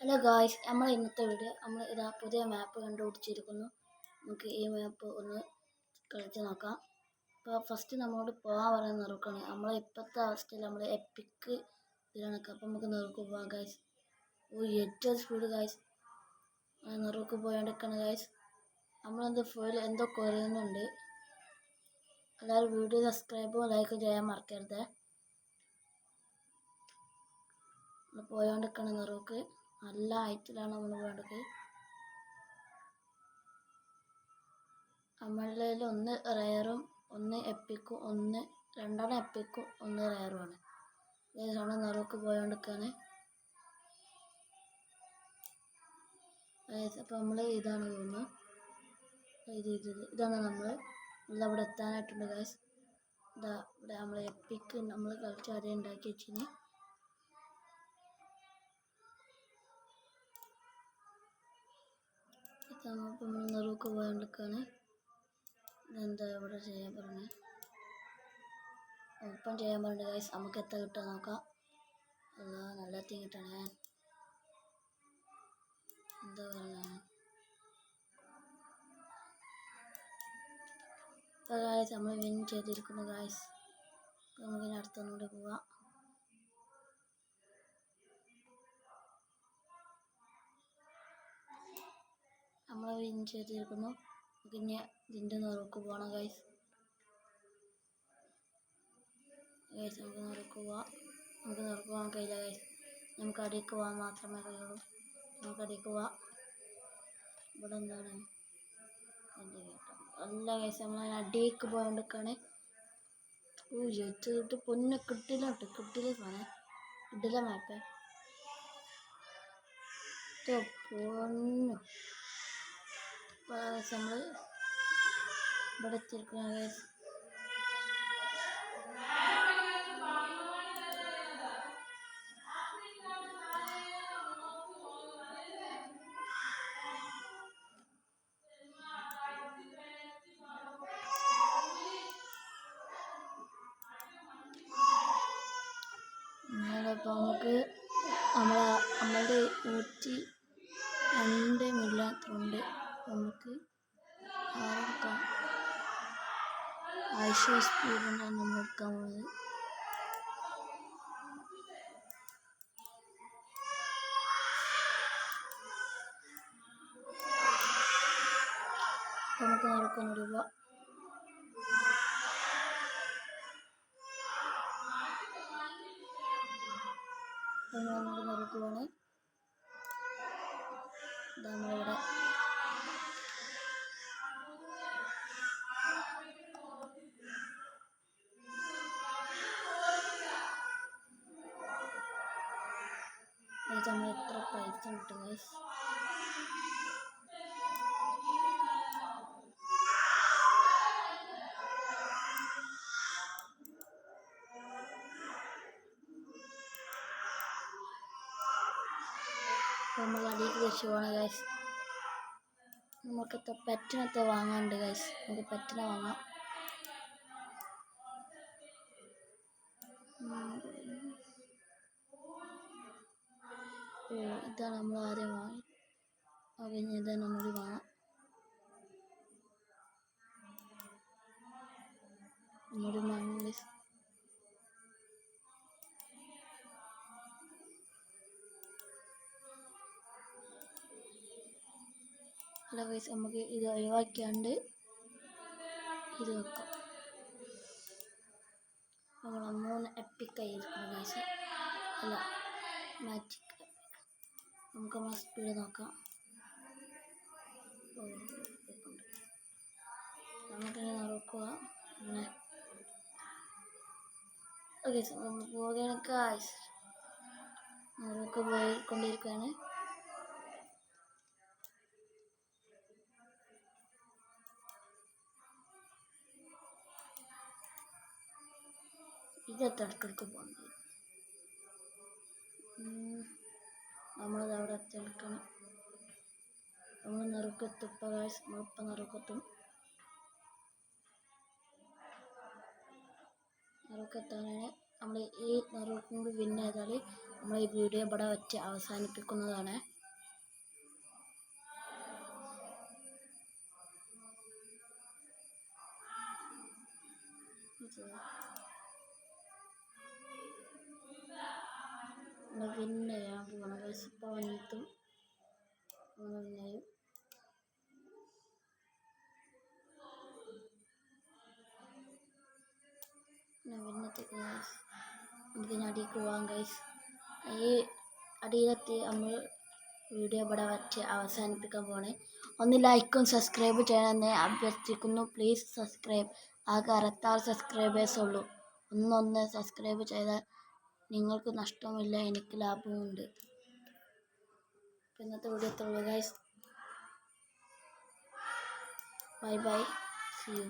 Hello guys, നമ്മൾ ഇന്നത്തെ video നമ്മൾ ഇതാ പുതിയ മാപ്പ് കണ്ടുപിടിച്ചിരിക്കുന്നു. നമുക്ക് ഈ മാപ്പ് ഒന്ന് കളിച്ച് നോക്കാം. അപ്പോൾ ഫസ്റ്റ് നമ്മളോട് പോകാൻ പറയാൻ നിറക്കാണ്. നമ്മളെ ഇപ്പോഴത്തെ അവസ്ഥയിൽ നമ്മൾ എപ്പിക്ക് ഇതിലാണ്. അപ്പോൾ നമുക്ക് നിറക്ക് പോകാം ഗായ്സ്. ഏറ്റവും സ്പീഡ് ഗായ്സ് നിറക്ക് പോയോണ്ടിരിക്കണം ഗായ്സ്. നമ്മളെന്തോ ഫോയിൽ എന്തോ കുറയുന്നുണ്ട്. എല്ലാവരും വീഡിയോ സബ്സ്ക്രൈബും ലൈക്കും ചെയ്യാൻ മറക്കരുത്. പോയോണ്ടിരിക്കണം നിറക്ക്. നല്ല ഹൈറ്റിലാണ് നമ്മൾ വേണ്ടത്. നമ്മളുടെ ഒന്ന് റയറും ഒന്ന് എപ്പിക്കും രണ്ടെണ്ണം എപ്പിക്കും ഒന്ന് റയറുമാണ്. നമ്മൾ നിറക്ക് പോയോണ്ടിരിക്കാണ്. അപ്പോൾ നമ്മൾ ഇതാണ് തോന്നുന്നു. ഇതാണ് നമ്മൾ ഇവിടെ എത്താനായിട്ടുണ്ട് ഗൈസ്. ഇതാ ഇവിടെ നമ്മൾ എപ്പിക്ക് നമ്മൾ കളിച്ച് അതേ ഉണ്ടാക്കി വെച്ചിന്. അപ്പം നമ്മൾ നിറക്ക് പോയോണ്ടിരിക്കാണ്. എന്താ ഇവിടെ ചെയ്യാൻ പറഞ്ഞത്? ഓപ്പൺ ചെയ്യാൻ പറഞ്ഞത് ഗൈസ്. നമുക്ക് എത്ര കിട്ടാൻ നോക്കാം. അല്ല നല്ല തീ കിട്ടണേ. എന്താ പറയുക? അപ്പോൾ ഗായ്സ് നമ്മൾ വിൻ ചെയ്തിരിക്കുന്നു ഗായ്സ്. അപ്പോൾ നമുക്കിനി അടുത്തൊന്നുകൂടി പോവാം. നമ്മൾ വിൻ ചെയ്തിരിക്കുന്നു. നമുക്കിനി ഇതിൻ്റെ നിറക്ക് പോകണം ഗൈസ്. നമുക്ക് നിറക്ക് പോവാം. നമുക്ക് നിറക്ക് പോകാൻ കഴിയില്ല ഗൈസ്. നമുക്ക് അടിക്ക് പോകാൻ മാത്രമേ കഴിയുള്ളൂ. നമുക്ക് അടിക്ക് പോവാം. ഇവിടെ എന്താണ് എൻ്റെ കേട്ടോ അല്ല ഗൈസ്, നമ്മൾ അടിക്ക് പോയോണ്ടിരിക്കാണ്. ജയിച്ചിട്ട് പൊന്ന് കിട്ടില്ല സാധനം കിട്ടില്ല മാപ്പേ പൊന്നു. നമ്മൾ ഇവിടെ എത്തിയിരിക്കുന്ന ഗൈസ്. അപ്പോൾ നമുക്ക് നമ്മളുടെ 102 മില്യൺ നമുക്ക് ആരെടുക്കാം? ആയിഷ സ്പീഡിനാണ് നമ്മൾ എടുക്കാൻ പോകുന്നത്. നമുക്ക് നടക്കുന്ന രൂപ നടക്കുവാണ്. നമ്മളിവിടെ നമ്മൾ എത്ര പൈസ കിട്ടും ഗൈസ്? നമ്മൾ അടിയിലേക്ക് തിരിച്ചു പോകണം ഗൈസ്. നമുക്ക് പെറ്റിനത്തെ വാങ്ങാനുണ്ട് ഗൈസ്. നമുക്ക് പെറ്റിനെ വാങ്ങാം. ഇതാണ് നമ്മൾ ആദ്യം വാങ്ങി. പിന്നെ ഇതാണ് ഒന്നുകൂടി വാങ്ങാം. ഒന്നുകൂടി വാങ്ങും ഗൈസ്. അല്ല ഗൈസ്, നമുക്ക് ഇത് ഒഴിവാക്കിയാണ്ട് ഇത് വെക്കാം. നമ്മൾ 3 എപ്പിക്കായിരിക്കണം ഗൈസ്. അല്ല മാജിക്. നമുക്ക് നമ്മളെ സ്പീഡ് നോക്കാം. നമുക്കിങ്ങനെ നടക്കുക. അങ്ങനെ ഓക്കെ നമ്മൾ പോവുകയാണ് ഗൈസ്. നമുക്ക് പോയിക്കൊണ്ടിരിക്കുകയാണ്. ഇതെത്ര ഇടയ്ക്കിടയ്ക്ക് പോകുന്നത്? നമ്മളത് അവിടെ എത്തിയെടുക്കണം. നമ്മൾ നിറക്കെത്തും. ഇപ്പോൾ ഗൈസ് നമ്മളിപ്പോൾ നിറക്കെത്തും. നിറക്കെത്താനാണ് നമ്മൾ ഈ നെറുക്കും കൂടി വിൻ ചെയ്താൽ നമ്മൾ ഈ വീഡിയോ ഇവിടെ വെച്ച് അവസാനിപ്പിക്കുന്നതാണ്. വിൻ ചെയ്യാൻ പോകണം ഗൈസ്. ഇപ്പോൾ വന്നിട്ടും വിൻ ചെയ്യും. നമുക്ക് അടിക്ക് പോകാം ഗൈസ്. ഈ അടിയിലെത്തി നമ്മൾ വീഡിയോ ഇവിടെ വച്ച് അവസാനിപ്പിക്കാൻ പോണേ. ഒന്ന് ലൈക്കും സബ്സ്ക്രൈബ് ചെയ്യാനെന്ന് അഭ്യർത്ഥിക്കുന്നു. Please subscribe. ആകെ 66 സബ്സ്ക്രൈബേഴ്സ് ഉള്ളൂ. ഒന്ന് സബ്സ്ക്രൈബ് ചെയ്താൽ നിങ്ങൾക്ക് നഷ്ടമില്ല, എനിക്ക് ലാഭമുണ്ട്. ഇന്നത്തെ വീഡിയോ എത്തുള്ളൂ guys. Bye bye, see U.